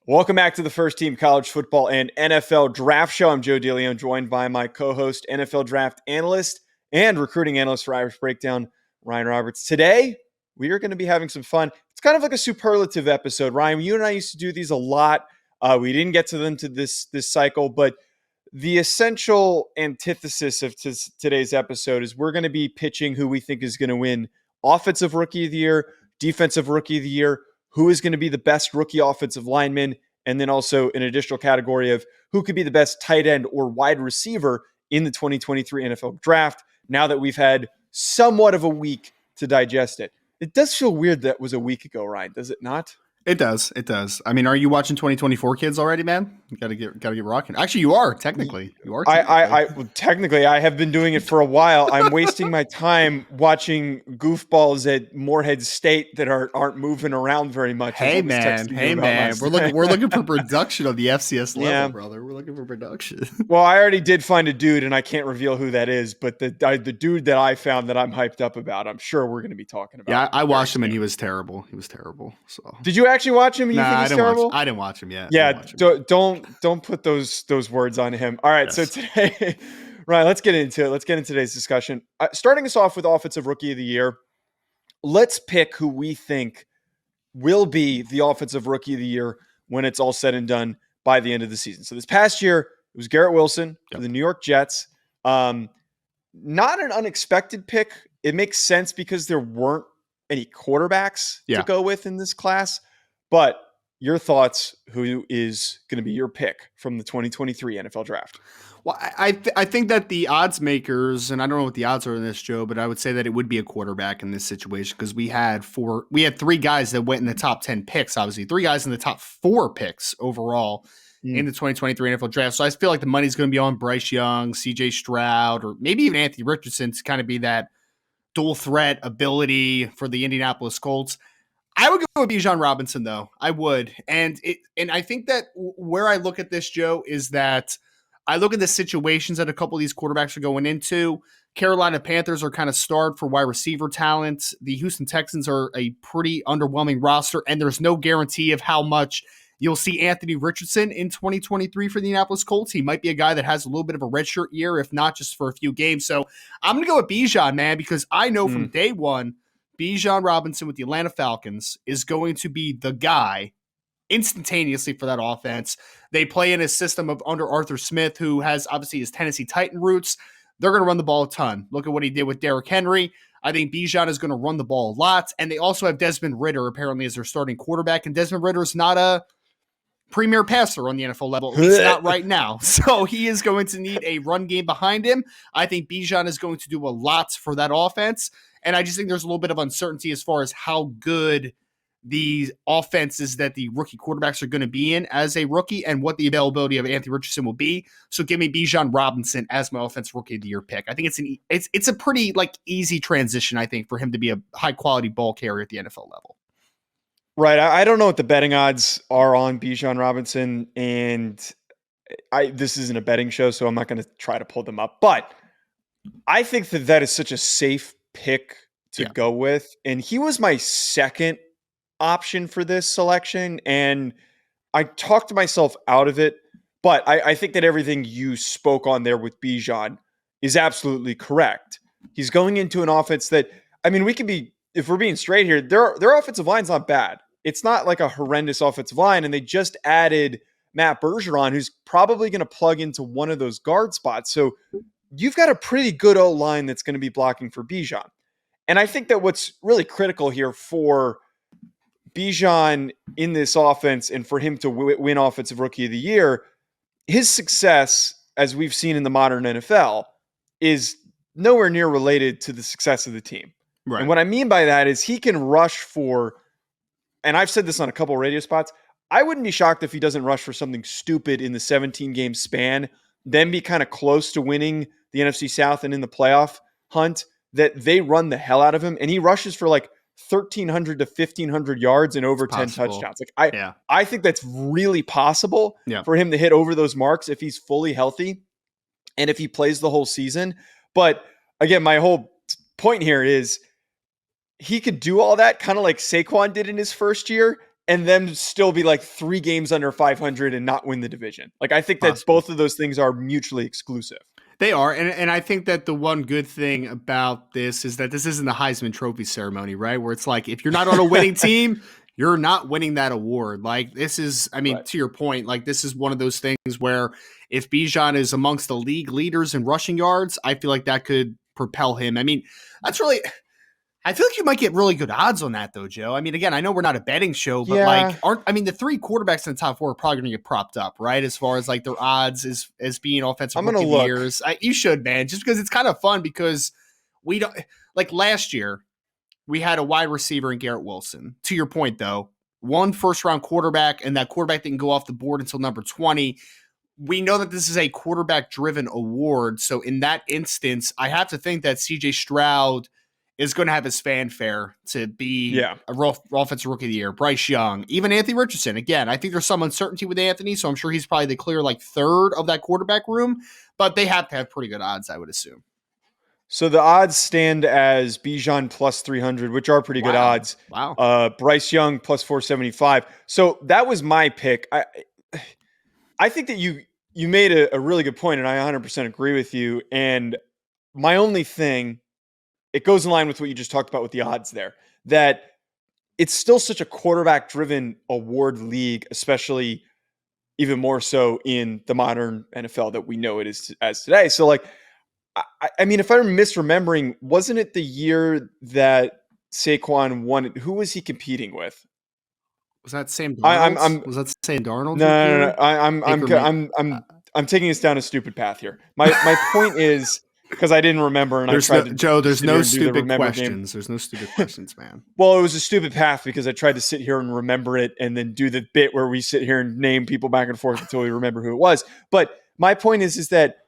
Welcome back to the First Team College Football and NFL Draft Show. I'm Joe DeLeone, joined by my co-host, NFL Draft Analyst and Recruiting Analyst for Irish Breakdown, Ryan Roberts. Today, we are going to be having some fun. It's kind of like a superlative episode. Ryan, you and I used to do these a lot. We didn't get to them to this cycle, but the essential antithesis of today's episode is we're going to be pitching who we think is going to win Offensive Rookie of the Year, Defensive Rookie of the Year, who is going to be the best rookie offensive lineman, and then also an additional category of who could be the best tight end or wide receiver in the 2023 NFL Draft, now that we've had somewhat of a week to digest it. It does feel weird that was a week ago, Ryan, does it not? It does. It does. I mean, are you watching 2024 kids already, man? You gotta get rocking. Actually, you are technically. Technically, I have been doing it for a while. I'm wasting my time watching goofballs at Morehead State that aren't moving around very much. Hey man, we're looking for production on the FCS level, brother. We're looking for production. Well, I already did find a dude, and I can't reveal who that is, but the dude that I found that I'm hyped up about, I'm sure we're going to be talking about. Yeah, I watched him, and he was terrible. So did you actually watch him? You think he's terrible? I didn't watch him yet. Yeah, don't put those words on him. All right, yes. So today, Ryan, let's get into it. Let's get into today's discussion. Starting us off with Offensive Rookie of the Year, let's pick who we think will be the Offensive Rookie of the Year when it's all said and done by the end of the season. So this past year, it was Garrett Wilson for the New York Jets. Not an unexpected pick. It makes sense because there weren't any quarterbacks to go with in this class. But your thoughts, who is going to be your pick from the 2023 NFL Draft? Well, I think that the odds makers, and I don't know what the odds are in this, Joe, but I would say that it would be a quarterback in this situation because we had three guys that went in the top 10 picks, obviously. Three guys in the top 4 picks overall in the 2023 NFL Draft. So I feel like the money's going to be on Bryce Young, CJ Stroud, or maybe even Anthony Richardson to kind of be that dual threat ability for the Indianapolis Colts. I would go with Bijan Robinson, though. I would. And I think that where I look at this, Joe, is that I look at the situations that a couple of these quarterbacks are going into. Carolina Panthers are kind of starved for wide receiver talent. The Houston Texans are a pretty underwhelming roster, and there's no guarantee of how much you'll see Anthony Richardson in 2023 for the Indianapolis Colts. He might be a guy that has a little bit of a redshirt year, if not just for a few games. So I'm going to go with Bijan, man, because I know from day one, Bijan Robinson with the Atlanta Falcons is going to be the guy instantaneously for that offense. They play in a system of under Arthur Smith, who has obviously his Tennessee Titan roots. They're going to run the ball a ton. Look at what he did with Derrick Henry. I think Bijan is going to run the ball a lot. And they also have Desmond Ridder apparently as their starting quarterback. And Desmond Ridder is not a premier passer on the NFL level, at least not right now. So he is going to need a run game behind him. I think Bijan is going to do a lot for that offense. And I just think there's a little bit of uncertainty as far as how good the offenses that the rookie quarterbacks are going to be in as a rookie and what the availability of Anthony Richardson will be. So give me Bijan Robinson as my offensive rookie of the year pick. I think it's a pretty easy transition, I think, for him to be a high quality ball carrier at the NFL level. Right. I don't know what the betting odds are on Bijan Robinson, and this isn't a betting show, so I'm not going to try to pull them up. But I think that is such a safe pick to go with. And he was my second option for this selection. And I talked myself out of it. But I think that everything you spoke on there with Bijan is absolutely correct. He's going into an offense that, I mean, if we're being straight here, their offensive line's not bad. It's not like a horrendous offensive line. And they just added Matt Bergeron, who's probably going to plug into one of those guard spots. So you've got a pretty good O-line that's going to be blocking for Bijan. And I think that what's really critical here for Bijan in this offense and for him to win Offensive Rookie of the Year, his success, as we've seen in the modern NFL, is nowhere near related to the success of the team. Right. And what I mean by that is he can rush for, and I've said this on a couple of radio spots, I wouldn't be shocked if he doesn't rush for something stupid in the 17-game span, then be kind of close to winning the NFC South and in the playoff hunt, that they run the hell out of him. And he rushes for 1,300 to 1,500 yards and over 10 touchdowns. I think that's really possible for him to hit over those marks if he's fully healthy and if he plays the whole season. But again, my whole point here is he could do all that kind of like Saquon did in his first year and them still be like 3 games under 500 and not win the division. Like, I think that Possible. both of those things are mutually exclusive. They are. And I think that the one good thing about this is that this isn't the Heisman Trophy ceremony, right? Where it's like, if you're not on a winning team, you're not winning that award. Like, this is, I mean, Right. to your point, like, this is one of those things where if Bijan is amongst the league leaders in rushing yards, I feel like that could propel him. I mean, that's really, I feel like you might get really good odds on that, though, Joe. I mean, again, I know we're not a betting show, but Yeah. the 3 quarterbacks in the top 4 are probably going to get propped up, right? As far as like their odds as being offensive I'm rookie gonna of the look. years. You should, man, just because it's kind of fun because we don't, like last year, we had a wide receiver in Garrett Wilson. To your point, though, 1 first-round quarterback, and that quarterback didn't go off the board until number 20. We know that this is a quarterback-driven award. So in that instance, I have to think that CJ Stroud is going to have his fanfare to be a offensive rookie of the year. Bryce Young, even Anthony Richardson. Again, I think there's some uncertainty with Anthony, so I'm sure he's probably the clear like 3rd of that quarterback room, but they have to have pretty good odds, I would assume. So the odds stand as Bijan plus 300, which are pretty good odds. Wow. Bryce Young plus 475. So that was my pick. I think that you made a really good point, and I 100% agree with you. And my only thing, it goes in line with what you just talked about with the odds there, that it's still such a quarterback-driven award league, especially even more so in the modern NFL that we know it is as today. So, like, I mean, if I'm misremembering, wasn't it the year that Saquon won? Who was he competing with? Was that Sam I'm Darnold? Was that Sam Darnold? no. I'm taking us down a stupid path here. My point is, because I didn't remember, and I tried to Joe. There's sit no here and do the stupid remember game. questions. There's no stupid questions, man. Well, it was a stupid path because I tried to sit here and remember it, and then do the bit where we sit here and name people back and forth until we remember who it was. But my point is that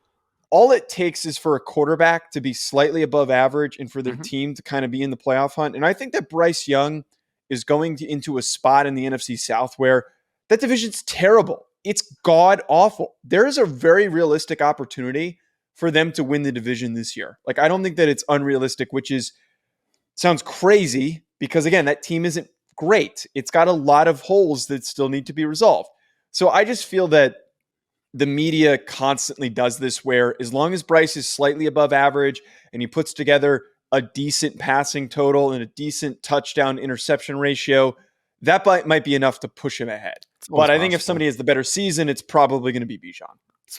all it takes is for a quarterback to be slightly above average and for their team to kind of be in the playoff hunt. And I think that Bryce Young is going into a spot in the NFC South where that division's terrible. It's god awful. There is a very realistic opportunity for them to win the division this year. Like, I don't think that it's unrealistic, which sounds crazy because, again, that team isn't great. It's got a lot of holes that still need to be resolved. So I just feel that the media constantly does this, where as long as Bryce is slightly above average and he puts together a decent passing total and a decent touchdown interception ratio, that might be enough to push him ahead. But I think if somebody has the better season, it's probably going to be Bijan.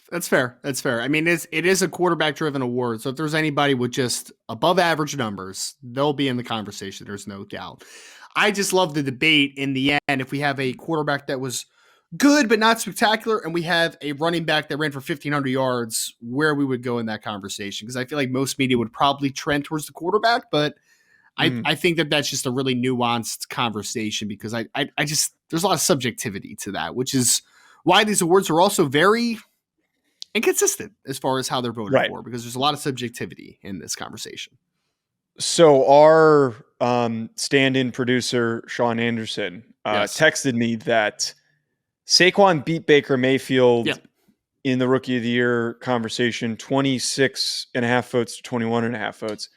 That's fair. That's fair. I mean, it is a quarterback driven award. So if there's anybody with just above average numbers, they'll be in the conversation. There's no doubt. I just love the debate in the end. If we have a quarterback that was good but not spectacular, and we have a running back that ran for 1,500 yards, where we would go in that conversation. Because I feel like most media would probably trend towards the quarterback, but I think that that's just a really nuanced conversation because I just, there's a lot of subjectivity to that, which is why these awards are also very inconsistent as far as how they're voted for, because there's a lot of subjectivity in this conversation. So our stand-in producer, Sean Anderson, texted me that Saquon beat Baker Mayfield in the Rookie of the Year conversation, 26.5 votes to 21.5 votes.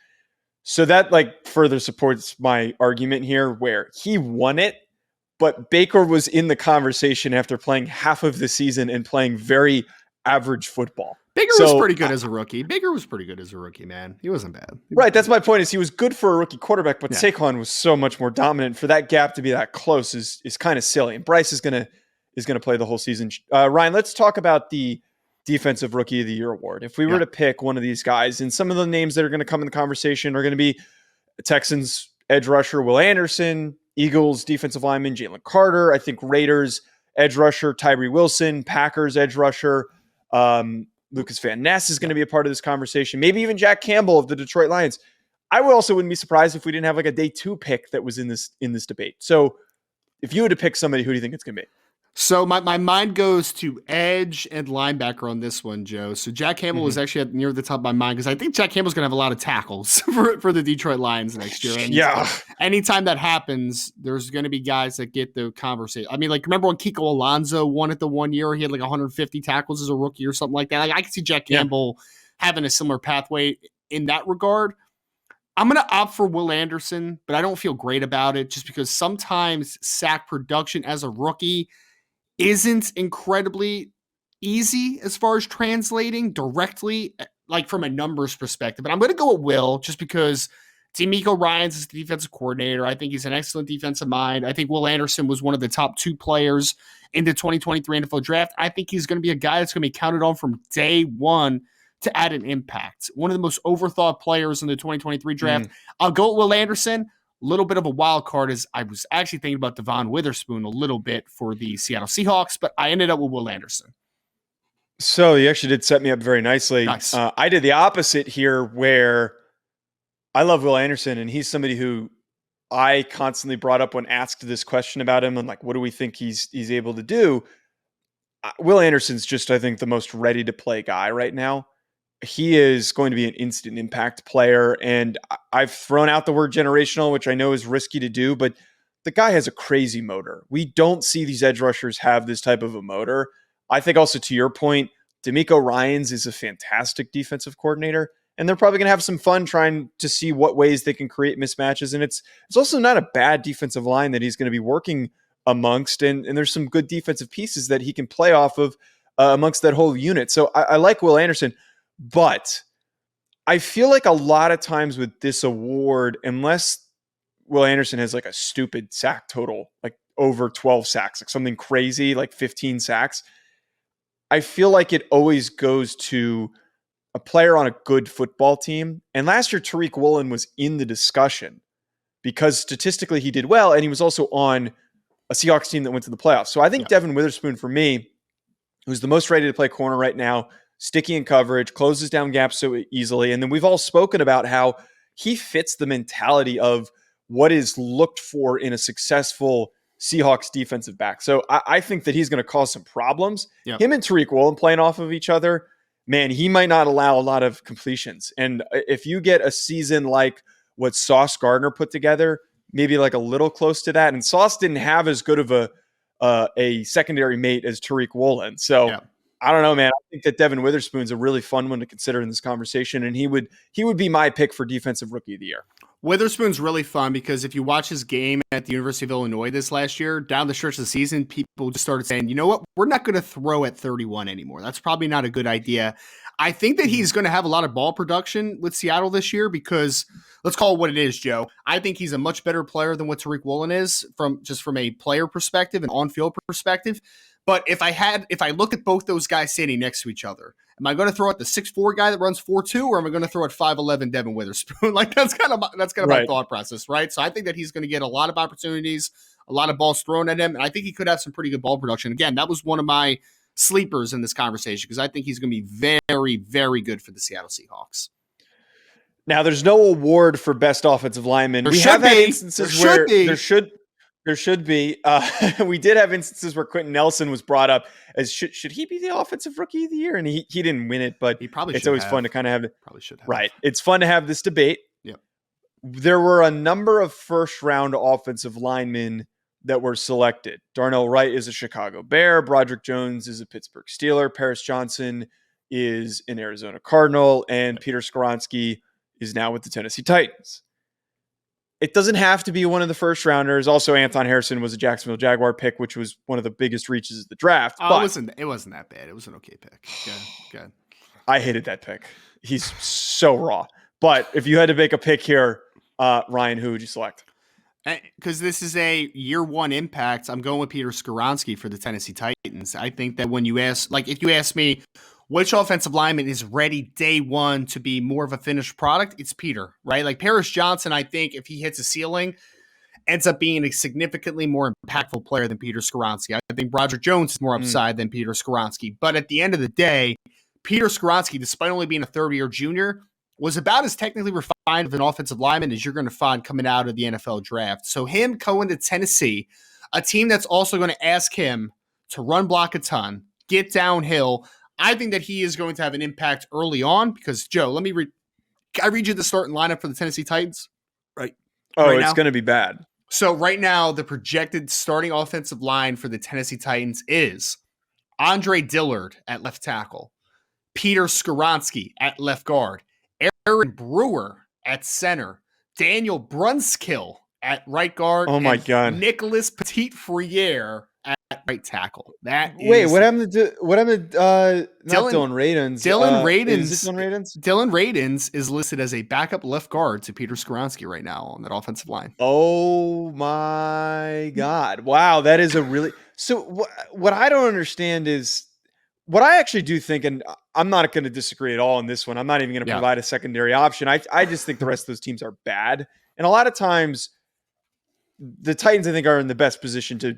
So that like further supports my argument here, where he won it, but Baker was in the conversation after playing half of the season and playing very average football. Baker was pretty good as a rookie. Baker was pretty good as a rookie, man. He wasn't bad. Right. That's my point, is he was good for a rookie quarterback, but Saquon was so much more dominant. For that gap to be that close is kind of silly. And Bryce is gonna play the whole season. Ryan, let's talk about the Defensive Rookie of the Year award. If we were to pick one of these guys, and some of the names that are going to come in the conversation are going to be Texans edge rusher Will Anderson, Eagles defensive lineman Jalen Carter, I think Raiders edge rusher Tyree Wilson, Packers edge rusher Lucas Van Ness is going to be a part of this conversation. Maybe even Jack Campbell of the Detroit Lions. I wouldn't be surprised if we didn't have like a day 2 pick that was in this debate. So if you had to pick somebody, who do you think it's going to be? So my mind goes to edge and linebacker on this one, Joe. So Jack Campbell was actually near the top of my mind because I think Jack Campbell's going to have a lot of tackles for the Detroit Lions next year. And anytime that happens, there's going to be guys that get the conversation. I mean, like, remember when Kiko Alonso won it the one year? He had like 150 tackles as a rookie or something like that. Like, I could see Jack Campbell having a similar pathway in that regard. I'm going to opt for Will Anderson, but I don't feel great about it just because sometimes sack production as a rookie isn't incredibly easy as far as translating directly, like from a numbers perspective. But I'm going to go with Will just because DeMeco Ryans is the defensive coordinator. I think he's an excellent defensive mind. I think Will Anderson was one of the top 2 players in the 2023 NFL draft. I think he's going to be a guy that's going to be counted on from day one to add an impact. One of the most overthought players in the 2023 draft. I'll go with Will Anderson. Little bit of a wild card is I was actually thinking about Devon Witherspoon a little bit for the Seattle Seahawks, but I ended up with Will Anderson. So you actually did set me up very nicely. Nice. I did the opposite here where I love Will Anderson, and he's somebody who I constantly brought up when asked this question about him and like, what do we think he's able to do? Will Anderson's just, I think, the most ready to play guy right now. He is going to be an instant impact player. And I've thrown out the word generational, which I know is risky to do, but the guy has a crazy motor. We don't see these edge rushers have this type of a motor. I think also to your point, DeMeco Ryans is a fantastic defensive coordinator, and they're probably going to have some fun trying to see what ways they can create mismatches. And it's also not a bad defensive line that he's going to be working amongst. And there's some good defensive pieces that he can play off of amongst that whole unit. So I like Will Anderson. But I feel like a lot of times with this award, unless Will Anderson has like a stupid sack total, like over 12 sacks, like something crazy, like 15 sacks, I feel like it always goes to a player on a good football team. And last year, Tariq Woolen was in the discussion because statistically he did well, and he was also on a Seahawks team that went to the playoffs. So I think Devon Witherspoon, for me, who's the most ready to play corner right now, sticky in coverage, closes down gaps so easily. And then we've all spoken about how he fits the mentality of what is looked for in a successful Seahawks defensive back. So I think that he's going to cause some problems. Yep. Him and Tariq Woolen playing off of each other, man, he might not allow a lot of completions. And if you get a season like what Sauce Gardner put together, maybe like a little close to that. And Sauce didn't have as good of a secondary mate as Tariq Woolen. So I don't know, man. I think that Devon Witherspoon's a really fun one to consider in this conversation, and he would be my pick for Defensive Rookie of the Year. Witherspoon's really fun because if you watch his game at the University of Illinois this last year, down the stretch of the season, people just started saying, you know what, we're not going to throw at 31 anymore. That's probably not a good idea. I think that he's going to have a lot of ball production with Seattle this year because, let's call it what it is, Joe. I think he's a much better player than what Tariq Woolen is from a player perspective and on-field perspective. But if I look at both those guys sitting next to each other, am I going to throw at the 6'4" guy that runs 4.2, or am I going to throw at 5'11" Devon Witherspoon? Like that's kind of my thought process, right? So I think that he's going to get a lot of opportunities, a lot of balls thrown at him, and I think he could have some pretty good ball production. Again, that was one of my sleepers in this conversation because I think he's going to be very, very good for the Seattle Seahawks. Now, there's no award for best offensive lineman. We have had instances where there should be. We did have instances where Quentin Nelson was brought up as should he be the offensive rookie of the year? And he didn't win it, but it's always fun to kind of have it. Probably should have. Right. It's fun to have this debate. Yep. There were a number of first round offensive linemen that were selected. Darnell Wright is a Chicago Bear. Broderick Jones is a Pittsburgh Steeler. Paris Johnson is an Arizona Cardinal. And Peter Skoronski is now with the Tennessee Titans. It doesn't have to be one of the first rounders. Also, Anton Harrison was a Jacksonville Jaguar pick, which was one of the biggest reaches of the draft. But it wasn't that bad. It was an okay pick. Good. I hated that pick. He's so raw. But if you had to make a pick here, Ryan, who would you select? Because this is a year one impact, I'm going with Peter Skoronski for the Tennessee Titans. I think that when you ask, if you ask me, which offensive lineman is ready day one to be more of a finished product? It's Peter, right? Like Paris Johnson, I think if he hits a ceiling, ends up being a significantly more impactful player than Peter Skoronski. I think Broderick Jones is more upside than Peter Skoronski. But at the end of the day, Peter Skoronski, despite only being a third-year junior, was about as technically refined of an offensive lineman as you're going to find coming out of the NFL draft. So him going to Tennessee, a team that's also going to ask him to run block a ton, get downhill, I think that he is going to have an impact early on because, Joe, I read you the starting lineup for the Tennessee Titans? Right. Oh, right, it's going to be bad. So right now, the projected starting offensive line for the Tennessee Titans is Andre Dillard at left tackle, Peter Skoronski at left guard, Aaron Brewer at center, Daniel Brunskill at right guard. Oh my and God. Nicholas Petit-Friere at right tackle. That Wait, is what happened to not Dylan Dylan Radens? Dylan Is it Radens. Dylan Radens? Dylan Radens is listed as a backup left guard to Peter Skoronski right now on that offensive line. Oh my God. Wow, that is a really so what I don't understand is what I actually do think, and I'm not going to disagree at all on this one. I'm not even going to Yeah. provide a secondary option. I just think the rest of those teams are bad. And a lot of times the Titans, I think, are in the best position to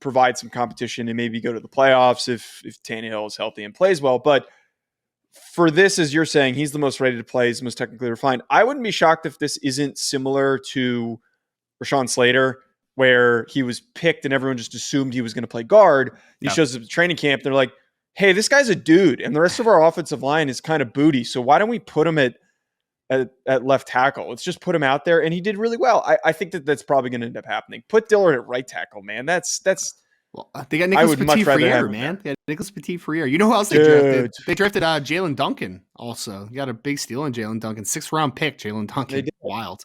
provide some competition and maybe go to the playoffs if Tannehill is healthy and plays well. But for this, as you're saying, he's the most ready to play, he's the most technically refined. I wouldn't be shocked if this isn't similar to Rashawn Slater, where he was picked and everyone just assumed he was going to play guard. He shows up at training camp. They're like, hey, this guy's a dude. And the rest of our offensive line is kind of booty. So why don't we put him at left tackle? Let's just put him out there. And he did really well. I think that's probably going to end up happening. Put Dillard at right tackle, man. That's Well, they got Nicholas Petit-Friere, man. They got Nicholas Petit-Friere. You know who else they drafted? They drafted Jalen Duncan also. You got a big steal in Jalen Duncan. 6th round pick, Jalen Duncan. Wild.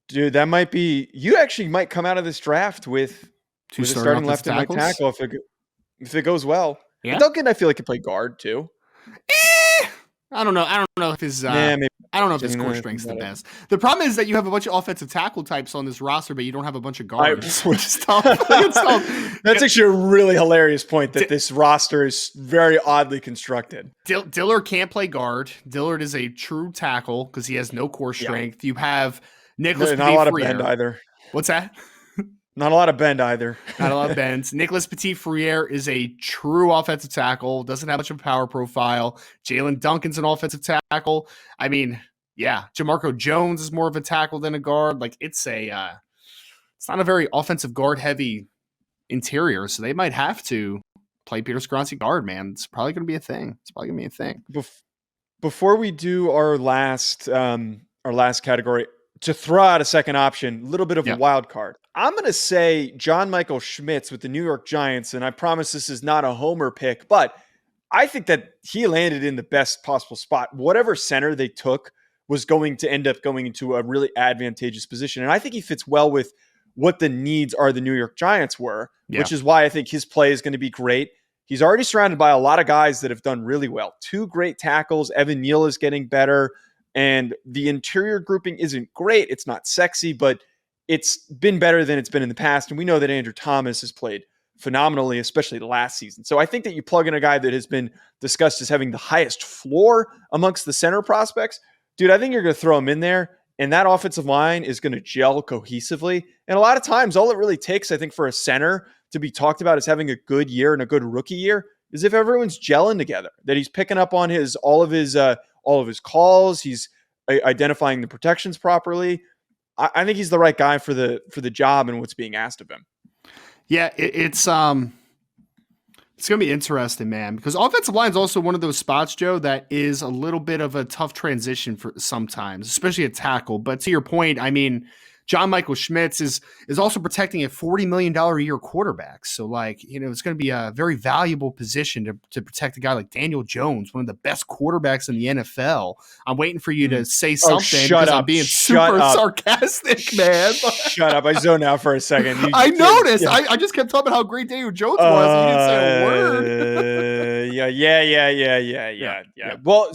Dude, that might be – you actually might come out of this draft with a starting left and right tackle if it goes well. Yeah. Duncan, I feel like, can play guard too. I don't know. I don't know if his I don't know if his core strength's the best. The problem is that you have a bunch of offensive tackle types on this roster, but you don't have a bunch of guards, which is tough. That's actually a really hilarious point that this roster is very oddly constructed. Dillard can't play guard. Dillard is a true tackle because he has no core strength. You have Nicholas Petit-Friere. Not a lot of bend either. What's that? Not a lot of bend either. Not a lot of bends. Nicholas Petit-Friere is a true offensive tackle. Doesn't have much of a power profile. Jalen Duncan's an offensive tackle. I mean, yeah, Jamarco Jones is more of a tackle than a guard. Like it's not a very offensive guard heavy interior. So they might have to play Peter Skoronski guard, man. It's probably going to be a thing. Before we do our last category, to throw out a second option, a little bit of a wild card. I'm going to say John Michael Schmitz with the New York Giants, and I promise this is not a homer pick, but I think that he landed in the best possible spot. Whatever center they took was going to end up going into a really advantageous position, and I think he fits well with what the needs are the New York Giants were, which is why I think his play is going to be great. He's already surrounded by a lot of guys that have done really well. 2 great tackles. Evan Neal is getting better. And the interior grouping isn't great. It's not sexy, but it's been better than it's been in the past. And we know that Andrew Thomas has played phenomenally, especially last season. So I think that you plug in a guy that has been discussed as having the highest floor amongst the center prospects. Dude, I think you're going to throw him in there, and that offensive line is going to gel cohesively. And a lot of times, all it really takes, I think, for a center to be talked about as having a good year and a good rookie year is if everyone's gelling together, that he's picking up on all of his calls. He's identifying the protections properly. I think he's the right guy for the job and what's being asked of him. Yeah, it's going to be interesting, man, because offensive line is also one of those spots, Joe, that is a little bit of a tough transition for sometimes, especially a tackle. But to your point, I mean, John Michael Schmitz is also protecting a $40 million a year quarterback. So, like, it's going to be a very valuable position to protect a guy like Daniel Jones, one of the best quarterbacks in the NFL. I'm waiting for you to say something because I'm being super sarcastic, man. Shut up. I zoned out for a second. I noticed. Yeah. I just kept talking about how great Daniel Jones was, and you didn't say a word. Yeah. Well,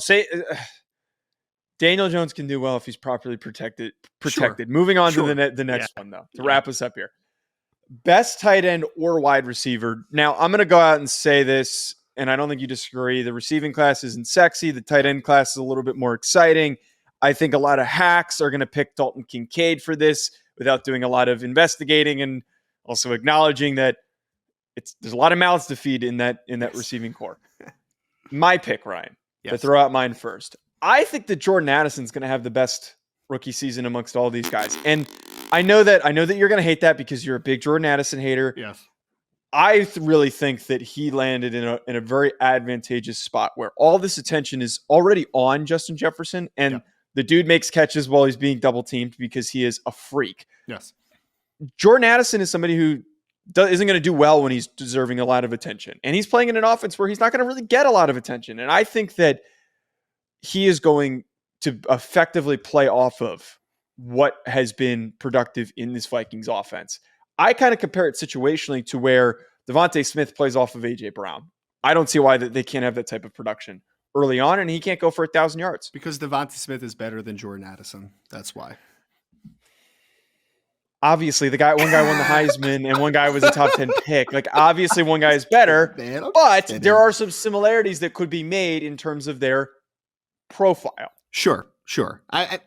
Daniel Jones can do well if he's properly protected. Sure. Moving on to the next one, though, to wrap us up here. Best tight end or wide receiver. Now, I'm going to go out and say this, and I don't think you disagree. The receiving class isn't sexy. The tight end class is a little bit more exciting. I think a lot of hacks are going to pick Dalton Kincaid for this without doing a lot of investigating and also acknowledging that there's a lot of mouths to feed in that receiving core. My pick, Ryan, to throw out mine first. I think that Jordan Addison's going to have the best rookie season amongst all these guys. And I know that you're going to hate that because you're a big Jordan Addison hater. Yes. I really think that he landed in a very advantageous spot where all this attention is already on Justin Jefferson, and the dude makes catches while he's being double teamed because he is a freak. Yes. Jordan Addison is somebody who isn't going to do well when he's deserving a lot of attention. And he's playing in an offense where he's not going to really get a lot of attention. And I think that he is going to effectively play off of what has been productive in this Vikings offense. I kind of compare it situationally to where Devontae Smith plays off of A.J. Brown. I don't see why they can't have that type of production early on, and he can't go for 1,000 yards. Because Devontae Smith is better than Jordan Addison. That's why. Obviously, one guy won the Heisman and one guy was a top 10 pick. Like, obviously, one guy is better, but there are some similarities that could be made in terms of their profile. Sure. I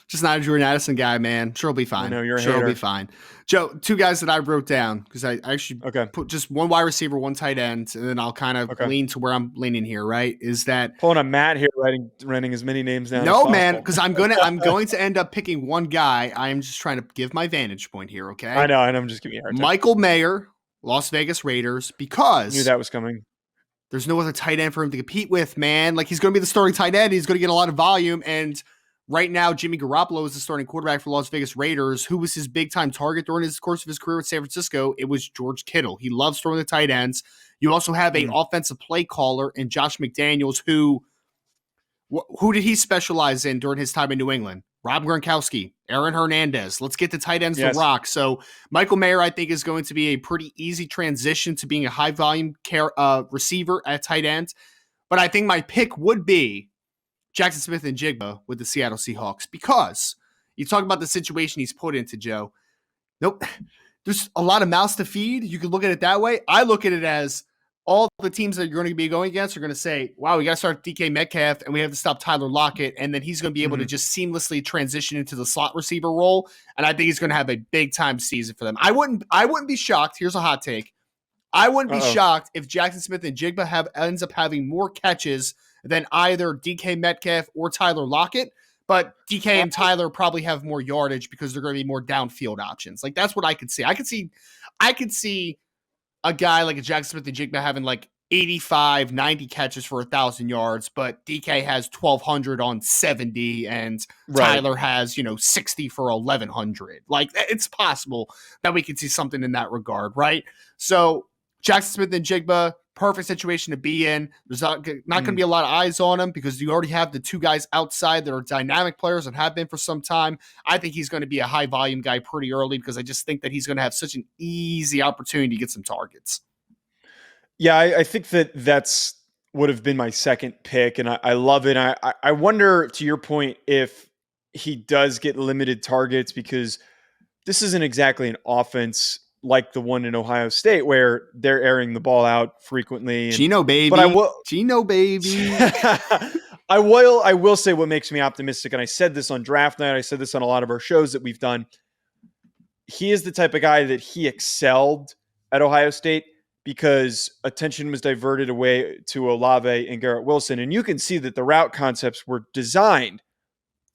just not a Jordan Addison guy, man. Sure, he'll be fine. I know you're a sure, hater. He'll be fine. Joe, two guys that I wrote down because I actually put just one wide receiver, one tight end, and then I'll kind of lean to where I'm leaning here. Right? Is that pulling a Matt here, writing as many names down? No, as man, because I'm going to end up picking one guy. I am just trying to give my vantage point here. Okay? I know, and I'm just giving you a hard time. Michael Mayer, Las Vegas Raiders, because I knew that was coming. There's no other tight end for him to compete with, man. Like, he's going to be the starting tight end. He's going to get a lot of volume. And right now, Jimmy Garoppolo is the starting quarterback for Las Vegas Raiders. Who was his big-time target during his course of his career with San Francisco? It was George Kittle. He loves throwing the tight ends. You also have an offensive play caller in Josh McDaniels, who did he specialize in during his time in New England? Rob Gronkowski, Aaron Hernandez. Let's get the tight ends to rock. So Michael Mayer, I think, is going to be a pretty easy transition to being a high-volume receiver at tight end. But I think my pick would be Jackson Smith and Jigba with the Seattle Seahawks, because you talk about the situation he's put into, Joe. Nope. There's a lot of mouths to feed. You could look at it that way. I look at it as all the teams that you're going to be going against are going to say, wow, we got to start DK Metcalf and we have to stop Tyler Lockett. And then he's going to be able to just seamlessly transition into the slot receiver role. And I think he's going to have a big time season for them. I wouldn't be shocked. Here's a hot take. I wouldn't be shocked if Jackson Smith and Jigba ends up having more catches than either DK Metcalf or Tyler Lockett. But DK and Tyler probably have more yardage because they're going to be more downfield options. Like, that's what I could see. I could see a guy like a Jackson Smith and Jigba having like 85, 90 catches for 1,000 yards, but DK has 1,200 on 70 and Tyler has, 60 for 1,100. Like, it's possible that we could see something in that regard, right? So Jackson Smith and Jigba, perfect situation to be in. There's not going to be a lot of eyes on him because you already have the two guys outside that are dynamic players and have been for some time. I think he's going to be a high volume guy pretty early because I just think that he's going to have such an easy opportunity to get some targets. Yeah, I think that's would have been my second pick, and I love it. I wonder, to your point, if he does get limited targets, because this isn't exactly an offense like the one in Ohio State where they're airing the ball out frequently. Geno baby. But Geno baby. I will say what makes me optimistic, and I said this on draft night, I said this on a lot of our shows that we've done. He is the type of guy that he excelled at Ohio State because attention was diverted away to Olave and Garrett Wilson. And you can see that the route concepts were designed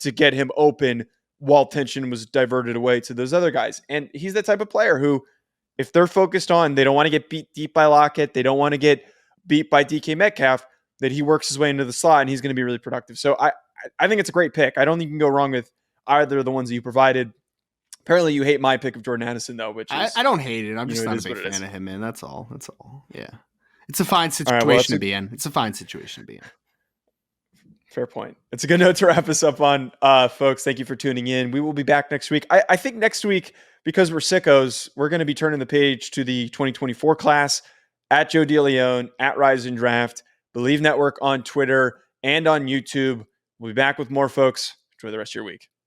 to get him open while attention was diverted away to those other guys. And he's the type of player who, if they're focused on, they don't want to get beat deep by Lockett, they don't want to get beat by DK Metcalf, that he works his way into the slot and he's going to be really productive. So I think it's a great pick. I don't think you can go wrong with either of the ones that you provided. Apparently you hate my pick of Jordan Addison, though, which is... I don't hate it. I'm just not a big fan of him, man. That's all. Yeah. It's a fine situation to be in. It's a fine situation to be in. Fair point. It's a good note to wrap us up on, folks. Thank you for tuning in. We will be back next week. I think next week, because we're sickos, we're going to be turning the page to the 2024 class at Joe DeLeone, at Rise and Draft, Believe Network on Twitter and on YouTube. We'll be back with more, folks. Enjoy the rest of your week.